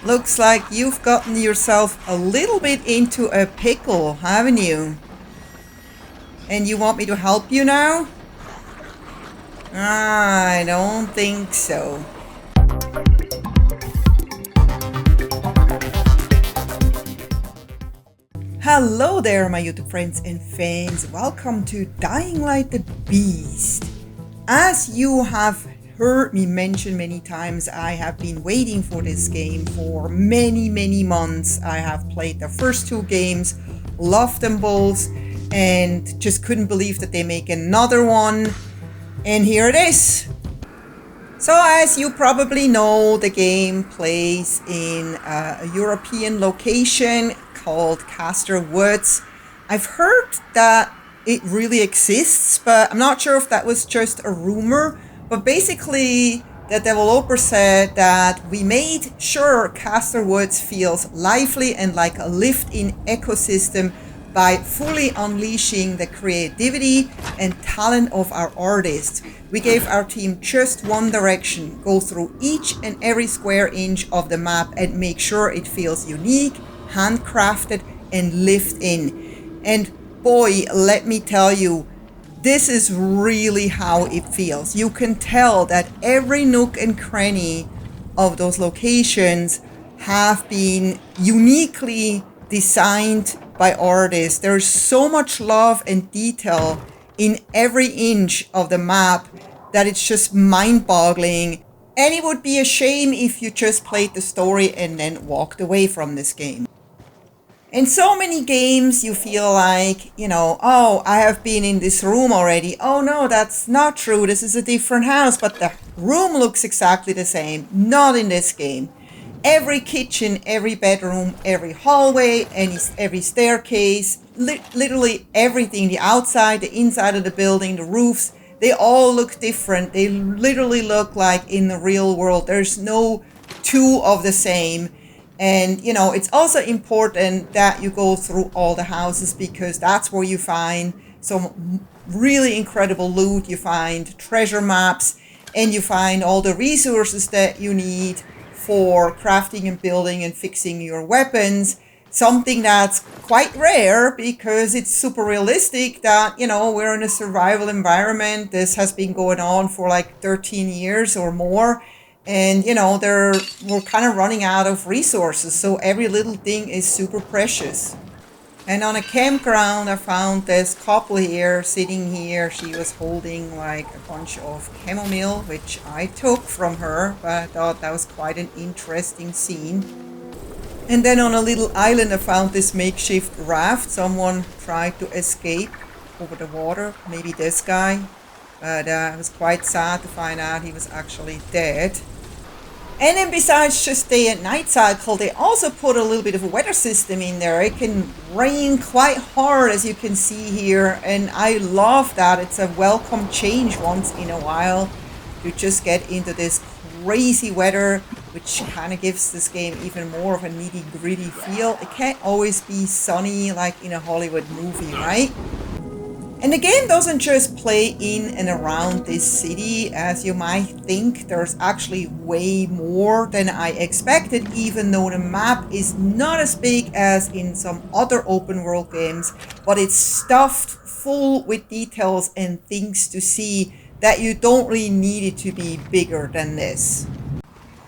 Looks like you've gotten yourself a little bit into a pickle, haven't you? And you want me to help you now? I don't think so. Hello there, my YouTube friends and fans. Welcome to Dying Light the Beast. As you have heard me mention many times, I have been waiting for this game for many months. I have played the first two games, loved them both, and just couldn't believe that they make another one. And here it is. So as you probably know, the game plays in a European location called Castor Woods. I've heard that it really exists, but I'm not sure if that was just a rumor. But basically, the developer said that we made sure Castor Woods feels lively and like a lived-in ecosystem by fully unleashing the creativity and talent of our artists. We gave our team just one direction: go through each and every square inch of the map and make sure it feels unique, handcrafted, and lived in. And boy, let me tell you, this is really how it feels. You can tell that every nook and cranny of those locations have been uniquely designed by artists. There's so much love and detail in every inch of the map that it's just mind-boggling. And it would be a shame if you just played the story and then walked away from this game. In so many games, you feel like, oh, I have been in this room already. Oh no, that's not true. This is a different house, but the room looks exactly the same. Not in this game. Every kitchen, every bedroom, every hallway, every staircase, literally everything, the outside, the inside of the building, the roofs, they all look different. They literally look like in the real world. There's no two of the same. And, it's also important that you go through all the houses, because that's where you find some really incredible loot. You find treasure maps, and you find all the resources that you need for crafting and building and fixing your weapons. Something that's quite rare, because it's super realistic that, we're in a survival environment. This has been going on for like 13 years or more. And, we're kind of running out of resources. So every little thing is super precious. And on a campground, I found this couple here, sitting here. She was holding like a bunch of chamomile, which I took from her, but I thought that was quite an interesting scene. And then on a little island, I found this makeshift raft. Someone tried to escape over the water, maybe this guy. But it was quite sad to find out he was actually dead. And then besides just day and night cycle, they also put a little bit of a weather system in there. It can rain quite hard, as you can see here. And I love that. It's a welcome change once in a while to just get into this crazy weather, which kind of gives this game even more of a nitty-gritty feel. It can't always be sunny like in a Hollywood movie, right? And the game doesn't just play in and around this city, as you might think. There's actually way more than I expected, even though the map is not as big as in some other open world games, but it's stuffed full with details and things to see that you don't really need it to be bigger than this.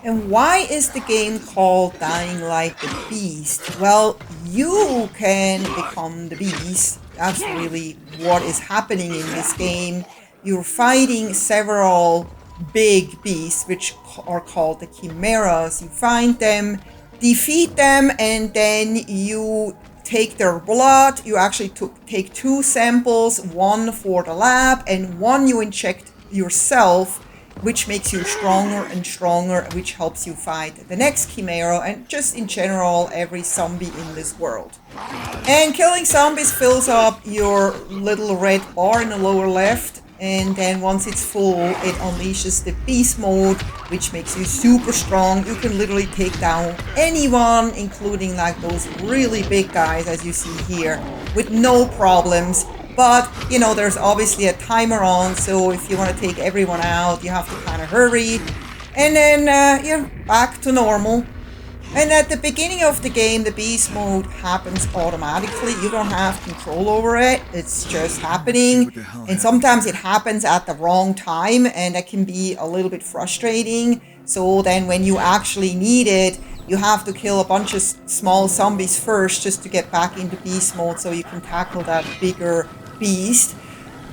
And why is the game called Dying Light the Beast? Well, you can become the beast. That's really what is happening in this game. You're fighting several big beasts, which are called the chimeras. You find them, defeat them, and then you take their blood. You actually take two samples, one for the lab and one you inject yourself, which makes you stronger and stronger, which helps you fight the next chimera and just in general every zombie in this world. And killing zombies fills up your little red bar in the lower left, and then once it's full, it unleashes the beast mode, which makes you super strong. You can literally take down anyone, including like those really big guys as you see here, with no problems. But, you know, there's obviously a timer on, so if you want to take everyone out, you have to kind of hurry. And then you're back to normal. And at the beginning of the game, the beast mode happens automatically. You don't have control over it. It's just happening. And sometimes it happens at the wrong time, and that can be a little bit frustrating. So then when you actually need it, you have to kill a bunch of small zombies first just to get back into beast mode so you can tackle that bigger beast.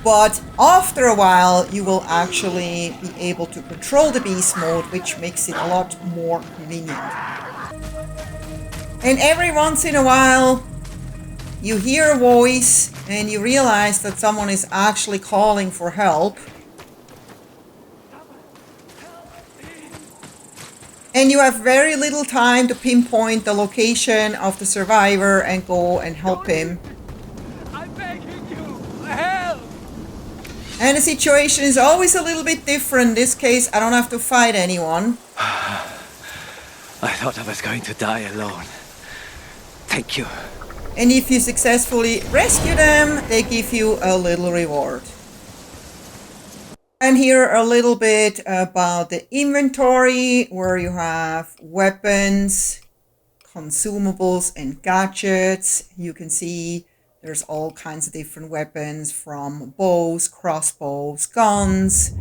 But after a while, you will actually be able to control the beast mode, which makes it a lot more convenient. And every once in a while, you hear a voice and you realize that someone is actually calling for help. And you have very little time to pinpoint the location of the survivor and go and help him. I'm begging you, help! And the situation is always a little bit different. In this case, I don't have to fight anyone. I thought I was going to die alone. Thank you. And if you successfully rescue them, they give you a little reward. And here a little bit about the inventory, where you have weapons, consumables, and gadgets. You can see there's all kinds of different weapons, from bows, crossbows, guns,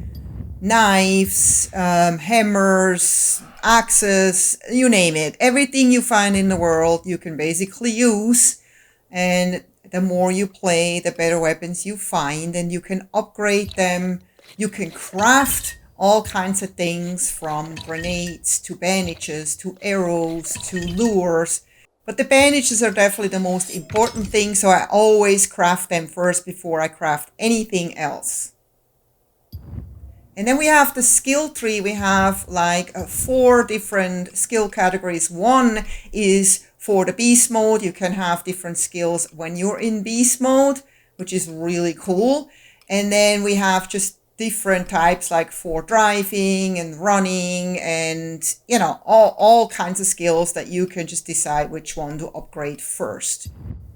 knives, hammers, axes, you name it. Everything you find in the world you can basically use. And the more you play, the better weapons you find, and you can upgrade them. You can craft all kinds of things, from grenades to bandages to arrows to lures. But the bandages are definitely the most important thing, so I always craft them first before I craft anything else. And then we have the skill tree. We have like 4 different skill categories. One is for the beast mode. You can have different skills when you're in beast mode, which is really cool. And then we have just different types, like for driving and running and, you know, all kinds of skills that you can just decide which one to upgrade first.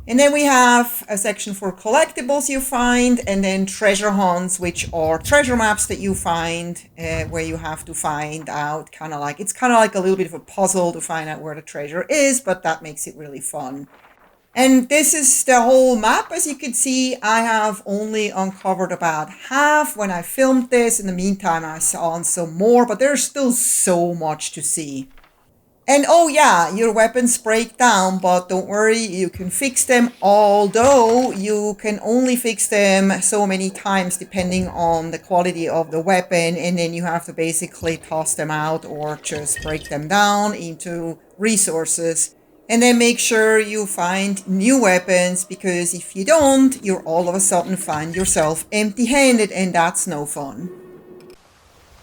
And then we have a section for collectibles you find, and then treasure hunts, which are treasure maps that you find where you have to find out it's kind of like a little bit of a puzzle to find out where the treasure is, but that makes it really fun. And this is the whole map. As you can see, I have only uncovered about half when I filmed this. In the meantime, I saw some more, but there's still so much to see. And oh yeah, your weapons break down, but don't worry, you can fix them, although you can only fix them so many times depending on the quality of the weapon, and then you have to basically toss them out or just break them down into resources. And then make sure you find new weapons, because if you don't, you'll all of a sudden find yourself empty-handed, and that's no fun.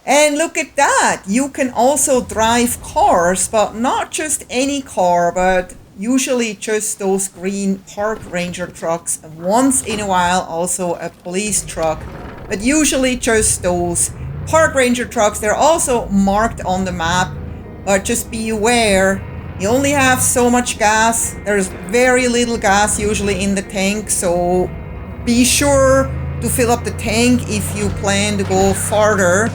And look at that! You can also drive cars, but not just any car, but usually just those green park ranger trucks. Once in a while also a police truck, but usually just those park ranger trucks. They're also marked on the map, but just be aware. You only have so much gas. There's very little gas usually in the tank, so be sure to fill up the tank if you plan to go farther.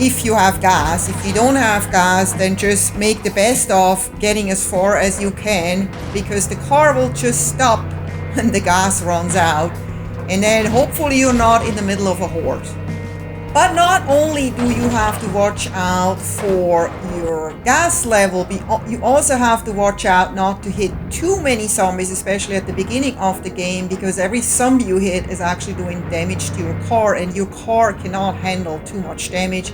If you have gas. If you don't have gas, then just make the best of getting as far as you can, because the car will just stop when the gas runs out. And then hopefully you're not in the middle of a horde. But not only do you have to watch out for your gas level, you also have to watch out not to hit too many zombies, especially at the beginning of the game, because every zombie you hit is actually doing damage to your car, and your car cannot handle too much damage.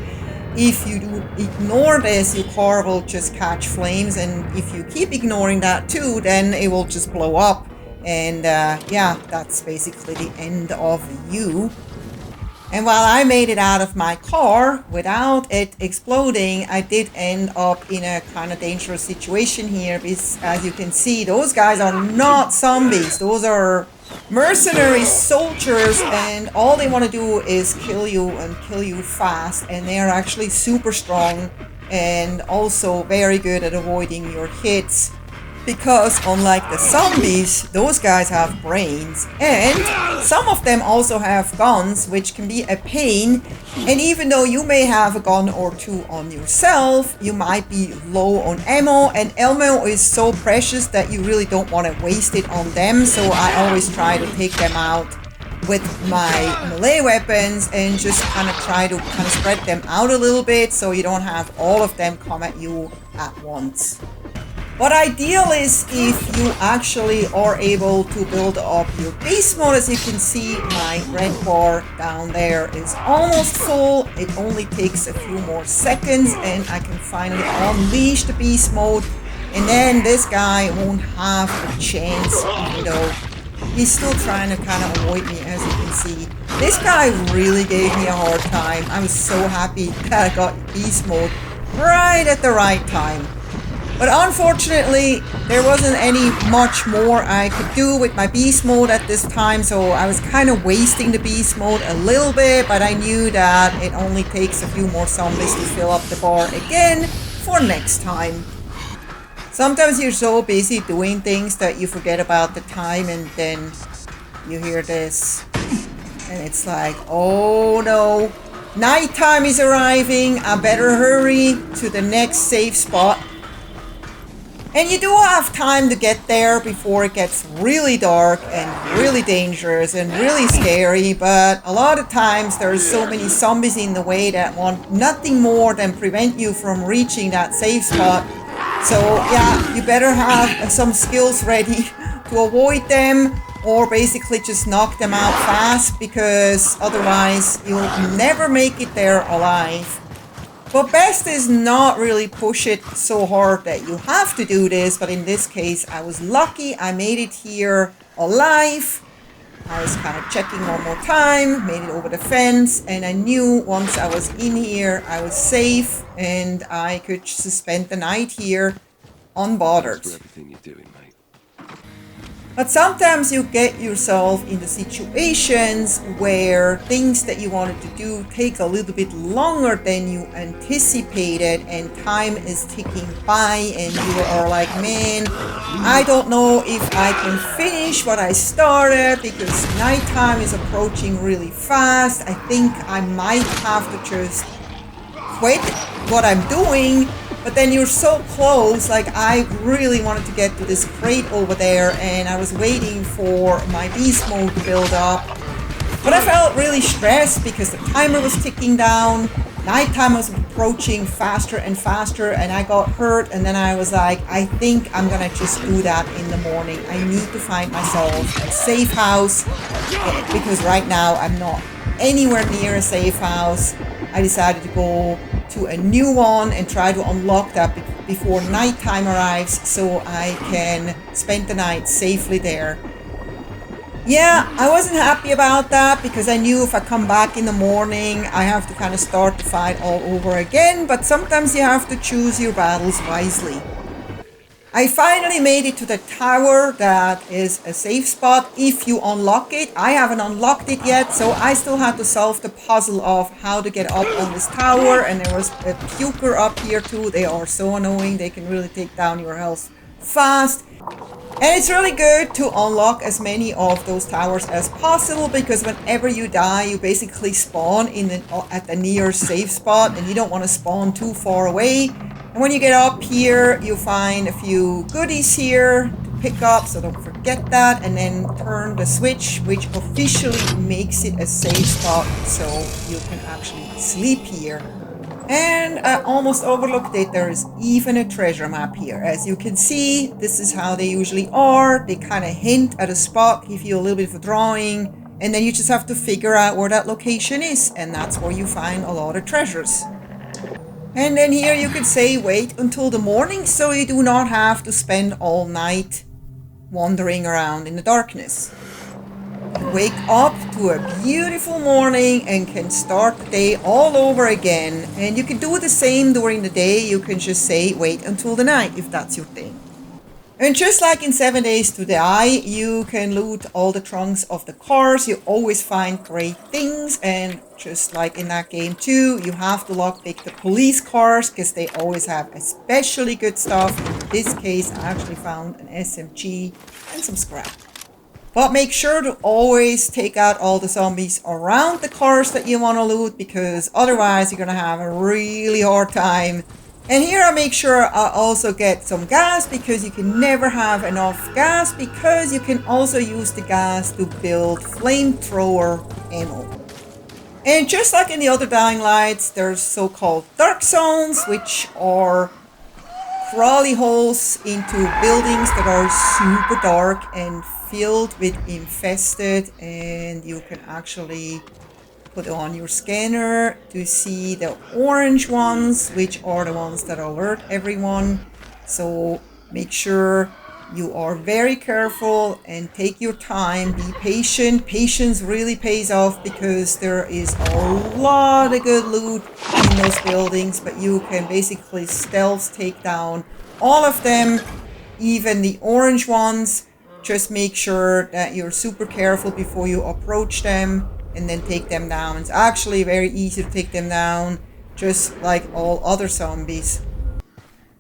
If you do ignore this, your car will just catch flames, and if you keep ignoring that too, then it will just blow up. And yeah, that's basically the end of you. And while I made it out of my car without it exploding, I did end up in a kind of dangerous situation here, because as you can see, those guys are not zombies. Those are mercenary soldiers, and all they want to do is kill you, and kill you fast. And they are actually super strong and also very good at avoiding your hits. Because unlike the zombies, those guys have brains, and some of them also have guns, which can be a pain. And even though you may have a gun or two on yourself, you might be low on ammo, and ammo is so precious that you really don't want to waste it on them. So I always try to take them out with my melee weapons and just kind of try to kind of spread them out a little bit so you don't have all of them come at you at once. What ideal is if you actually are able to build up your beast mode. As you can see, my red bar down there is almost full. It only takes a few more seconds and I can finally unleash the beast mode. And then this guy won't have a chance, even though he's still trying to kind of avoid me, as you can see. This guy really gave me a hard time. I was so happy that I got beast mode right at the right time. But unfortunately, there wasn't any much more I could do with my beast mode at this time, so I was kind of wasting the beast mode a little bit, but I knew that it only takes a few more zombies to fill up the bar again for next time. Sometimes you're so busy doing things that you forget about the time, and then you hear this, and it's like, oh no, nighttime is arriving, I better hurry to the next safe spot. And you do have time to get there before it gets really dark and really dangerous and really scary, but a lot of times there's so many zombies in the way that want nothing more than prevent you from reaching that safe spot. So yeah, you better have some skills ready to avoid them or basically just knock them out fast, because otherwise you'll never make it there alive. But best is not really push it so hard that you have to do this, but in this case I was lucky I made it here alive. I was kind of checking one more time, made it over the fence, and I knew once I was in here I was safe and I could just spend the night here unbothered. For everything you're doing, mate. But sometimes you get yourself in the situations where things that you wanted to do take a little bit longer than you anticipated, and time is ticking by and you are like, man, I don't know if I can finish what I started because nighttime is approaching really fast. I think I might have to just quit what I'm doing. But then you're so close, like I really wanted to get to this crate over there and I was waiting for my beast mode to build up. But I felt really stressed because the timer was ticking down, nighttime was approaching faster and faster, and I got hurt, and then I was like, I think I'm gonna just do that in the morning. I need to find myself a safe house because right now I'm not anywhere near a safe house. I decided to go to a new one and try to unlock that before nighttime arrives so I can spend the night safely there. Yeah, I wasn't happy about that because I knew if I come back in the morning I have to kind of start the fight all over again, but sometimes you have to choose your battles wisely. I finally made it to the tower that is a safe spot if you unlock it. I haven't unlocked it yet, so I still had to solve the puzzle of how to get up on this tower, and there was a puker up here too. They are so annoying, they can really take down your health fast. And it's really good to unlock as many of those towers as possible because whenever you die, you basically spawn at the near safe spot and you don't want to spawn too far away. And when you get up here, you find a few goodies here to pick up, so don't forget that, and then turn the switch, which officially makes it a safe spot, so you can actually sleep here. And I almost overlooked it, there is even a treasure map here. As you can see, this is how they usually are. They kind of hint at a spot, give you a little bit of a drawing, and then you just have to figure out where that location is, and that's where you find a lot of treasures. And then here you could say wait until the morning so you do not have to spend all night wandering around in the darkness. You wake up to a beautiful morning and can start the day all over again. And you can do the same during the day. You can just say wait until the night if that's your thing. And just like in 7 Days to Die, you can loot all the trunks of the cars. You always find great things, and just like in that game too, you have to lockpick the police cars because they always have especially good stuff. In this case, I actually found an SMG and some scrap. But make sure to always take out all the zombies around the cars that you want to loot, because otherwise you're going to have a really hard time. And here I make sure I also get some gas, because you can never have enough gas, because you can also use the gas to build flamethrower ammo. And just like in the other Dying Lights, there's so-called dark zones, which are crawly holes into buildings that are super dark and filled with infested, and you can actually put on your scanner to see the orange ones, which are the ones that alert everyone. So make sure you are very careful and take your time, be patient. Patience really pays off, because there is a lot of good loot in those buildings, but you can basically stealth take down all of them, even the orange ones. Just make sure that you're super careful before you approach them, and then take them down. It's actually very easy to take them down, just like all other zombies.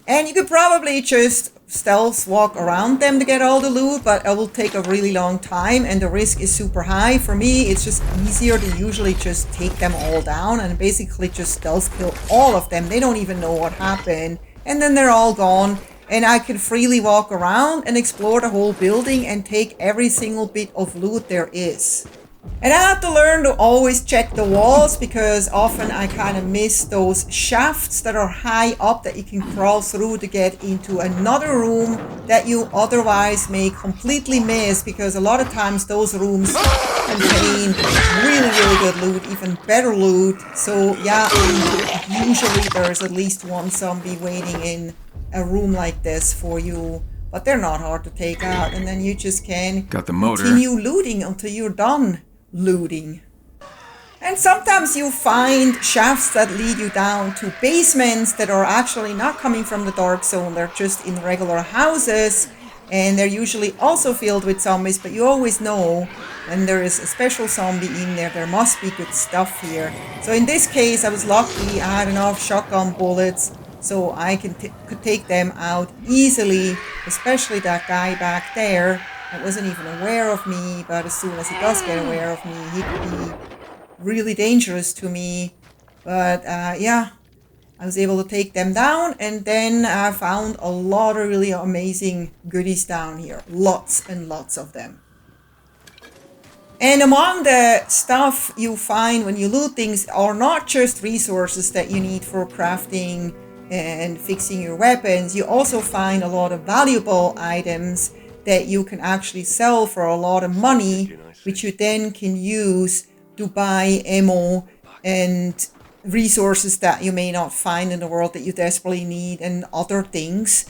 And you could probably just stealth walk around them to get all the loot, but it will take a really long time and the risk is super high. For me, it's just easier to usually just take them all down and basically just stealth kill all of them. They don't even know what happened, and then they're all gone. And I can freely walk around and explore the whole building and take every single bit of loot there is. And I have to learn to always check the walls, because often I kind of miss those shafts that are high up that you can crawl through to get into another room that you otherwise may completely miss, because a lot of times those rooms contain really, really good loot, even better loot. So yeah, usually there's at least one zombie waiting in a room like this for you. But they're not hard to take out, and then you just can continue looting until you're done looting. And sometimes you find shafts that lead you down to basements that are actually not coming from the dark zone. They're just in regular houses, and they're usually also filled with zombies, but you always know when there is a special zombie in there, there must be good stuff here. So in this case, I was lucky. I had enough shotgun bullets, so I could take them out easily, especially that guy back there that wasn't even aware of me, but as soon as he does get aware of me, he could be really dangerous to me. But yeah, I was able to take them down, and then I found a lot of really amazing goodies down here. Lots and lots of them. And among the stuff you find when you loot things are not just resources that you need for crafting and fixing your weapons. You also find a lot of valuable items that you can actually sell for a lot of money, which you then can use to buy ammo and resources that you may not find in the world that you desperately need, and other things,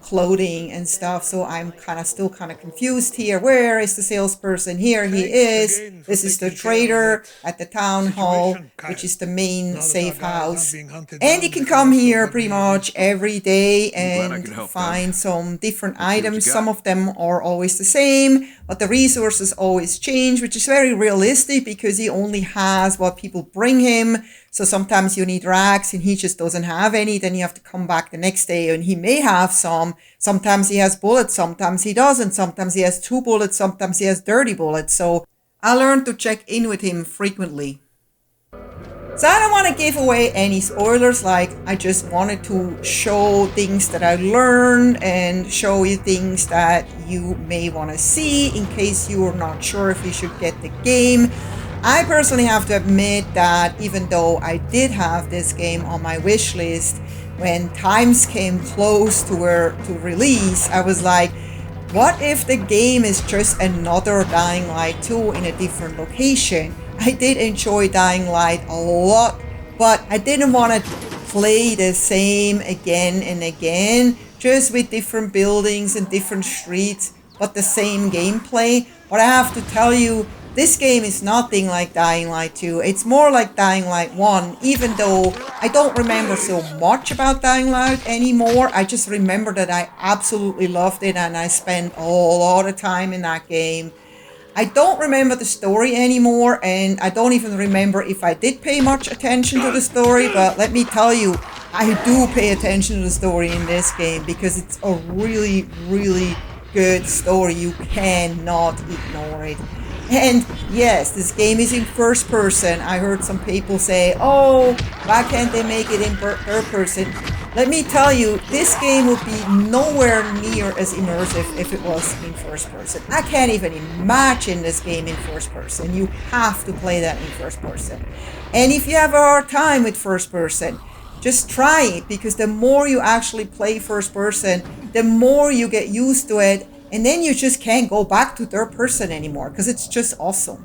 clothing and stuff. So I'm still kind of confused here. Where is the salesperson? Here he is. This is the trader at the town hall, which is the main safe house. And you can come here pretty much every day and find some different items. Some of them are always the same, but the resources always change, which is very realistic because he only has what people bring him. So sometimes you need rags and he just doesn't have any. Then you have to come back the next day and he may have some. Sometimes he has bullets, sometimes he doesn't. Sometimes he has 2 bullets, sometimes he has dirty bullets. So I learned to check in with him frequently. So I don't want to give away any spoilers. Like, I just wanted to show things that I learned and show you things that you may want to see in case you are not sure if you should get the game. I personally have to admit that even though I did have this game on my wish list, when times came close to release, I was like, what if the game is just another Dying Light 2 in a different location? I did enjoy Dying Light a lot, but I didn't want to play the same again and again, just with different buildings and different streets, but the same gameplay. But I have to tell you, this game is nothing like Dying Light 2. It's more like Dying Light 1, even though I don't remember so much about Dying Light anymore. I just remember that I absolutely loved it and I spent a lot of time in that game. I don't remember the story anymore, and I don't even remember if I did pay much attention to the story, but let me tell you, I do pay attention to the story in this game because it's a really, really good story. You cannot ignore it. And yes, this game is in first person. I heard some people say, oh, why can't they make it in third person? Let me tell you, this game would be nowhere near as immersive if it was in first person. I can't even imagine this game in first person. You have to play that in first person. And if you have a hard time with first person, just try it, because the more you actually play first person, the more you get used to it, and then you just can't go back to third person anymore because it's just awesome.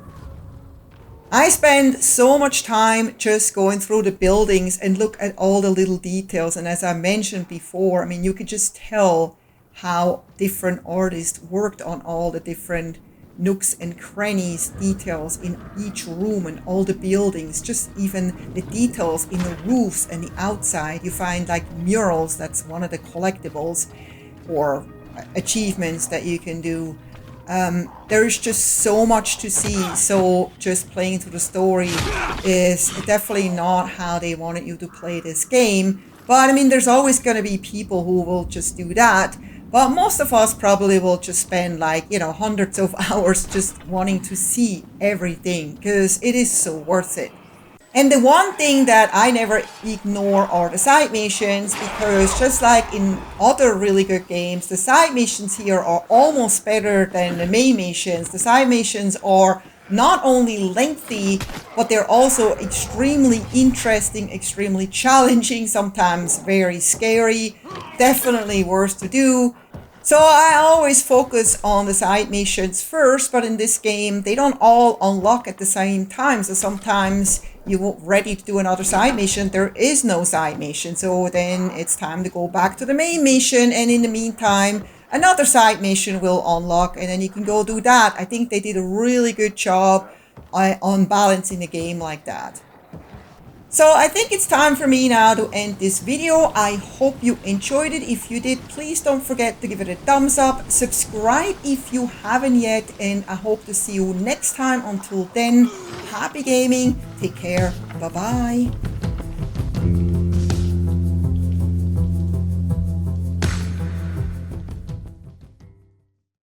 I spend so much time just going through the buildings and look at all the little details, and as I mentioned before, I mean, you could just tell how different artists worked on all the different nooks and crannies, details in each room and all the buildings, just even the details in the roofs and the outside. You find like murals, that's one of the collectibles or achievements that you can do. There is just so much to see, so just playing through the story is definitely not how they wanted you to play this game. But I mean, there's always going to be people who will just do that. But most of us probably will just spend like, you know, hundreds of hours just wanting to see everything because it is so worth it. And the one thing that I never ignore are the side missions, because just like in other really good games, the side missions here are almost better than the main missions. The side missions are not only lengthy, but they're also extremely interesting, extremely challenging, sometimes very scary, definitely worth to do. So I always focus on the side missions first, but in this game, they don't all unlock at the same time. So sometimes you're ready to do another side mission, there is no side mission. So then it's time to go back to the main mission, and in the meantime, another side mission will unlock, and then you can go do that. I think they did a really good job on balancing the game like that. So I think it's time for me now to end this video. I hope you enjoyed it. If you did, please don't forget to give it a thumbs up. Subscribe if you haven't yet, and I hope to see you next time. Until then, happy gaming. Take care. Bye-bye.